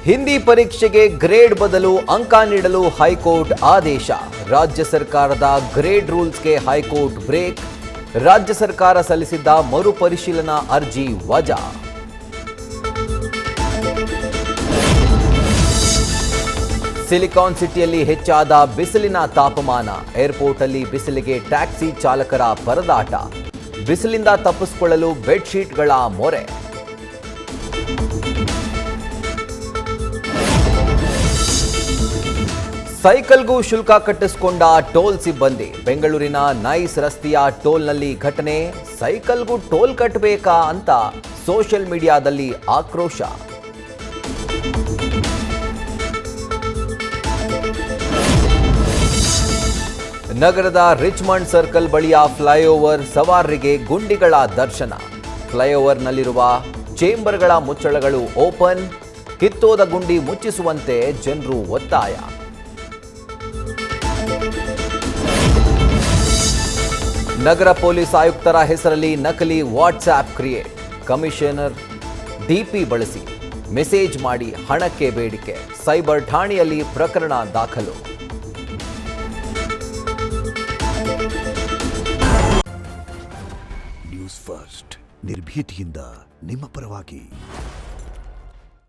ಹಿಂದಿ ಪರೀಕ್ಷೆಗೆ ಗ್ರೇಡ್ ಬದಲು ಅಂಕ ನೀಡಲು ಹೈಕೋರ್ಟ್ ಆದೇಶ. ರಾಜ್ಯ ಸರ್ಕಾರದ ಗ್ರೇಡ್ ರೂಲ್ಸ್ಗೆ ಹೈಕೋರ್ಟ್ ಬ್ರೇಕ್. ರಾಜ್ಯ ಸರ್ಕಾರ ಸಲ್ಲಿಸಿದ್ದ ಮರುಪರಿಶೀಲನಾ ಅರ್ಜಿ ವಜಾ. ಸಿಲಿಕಾನ್ ಸಿಟಿಯಲ್ಲಿ ಹೆಚ್ಚಾದ ಬಿಸಿಲಿನ ತಾಪಮಾನ. ಏರ್ಪೋರ್ಟ್ ಅಲ್ಲಿ ಬಿಸಿಲಿಗೆ ಟ್ಯಾಕ್ಸಿ ಚಾಲಕರ ಪರದಾಟ. ಬಿಸಿಲಿಂದ ತಪ್ಪಿಸಿಕೊಳ್ಳಲು ಬೆಡ್ಶೀಟ್ಗಳ ಮೊರೆ. ಸೈಕಲ್ಗೂ ಶುಲ್ಕ ಕಟ್ಟಿಸಿಕೊಂಡ ಟೋಲ್ ಸಿಬ್ಬಂದಿ. ಬೆಂಗಳೂರಿನ ನೈಸ್ ರಸ್ತೆಯ ಟೋಲ್ನಲ್ಲಿ ಘಟನೆ. ಸೈಕಲ್ಗೂ ಟೋಲ್ ಕಟ್ಟಬೇಕಾ ಅಂತ ಸೋಷಿಯಲ್ ಮೀಡಿಯಾದಲ್ಲಿ ಆಕ್ರೋಶ. ನಗರದ ರಿಚ್ಮಂಡ್ ಸರ್ಕಲ್ ಬಳಿಯ ಫ್ಲೈಓವರ್ ಸವಾರರಿಗೆ ಗುಂಡಿಗಳ ದರ್ಶನ. ಫ್ಲೈಓವರ್ನಲ್ಲಿರುವ ಚೇಂಬರ್ಗಳ ಮುಚ್ಚಳಗಳು ಓಪನ್. ಕಿತ್ತೋದ ಗುಂಡಿ ಮುಚ್ಚಿಸುವಂತೆ ಜನರು ಒತ್ತಾಯ. ನಗರ ಪೊಲೀಸ್ ಆಯುಕ್ತರ ಹೆಸರಲ್ಲಿ ನಕಲಿ ವಾಟ್ಸ್ಆಪ್ ಕ್ರಿಯೇಟ್. ಕಮಿಷನರ್ ಡಿಪಿ ಬಳಸಿ ಮೆಸೇಜ್ ಮಾಡಿ ಹಣಕ್ಕೆ ಬೇಡಿಕೆ. ಸೈಬರ್ ಠಾಣೆಯಲ್ಲಿ ಪ್ರಕರಣ ದಾಖಲು. ನ್ಯೂಸ್ ಫಸ್ಟ್ ನಿರ್ಭೀತಿಯಿಂದ ನಿಮ್ಮ ಪರವಾಗಿ.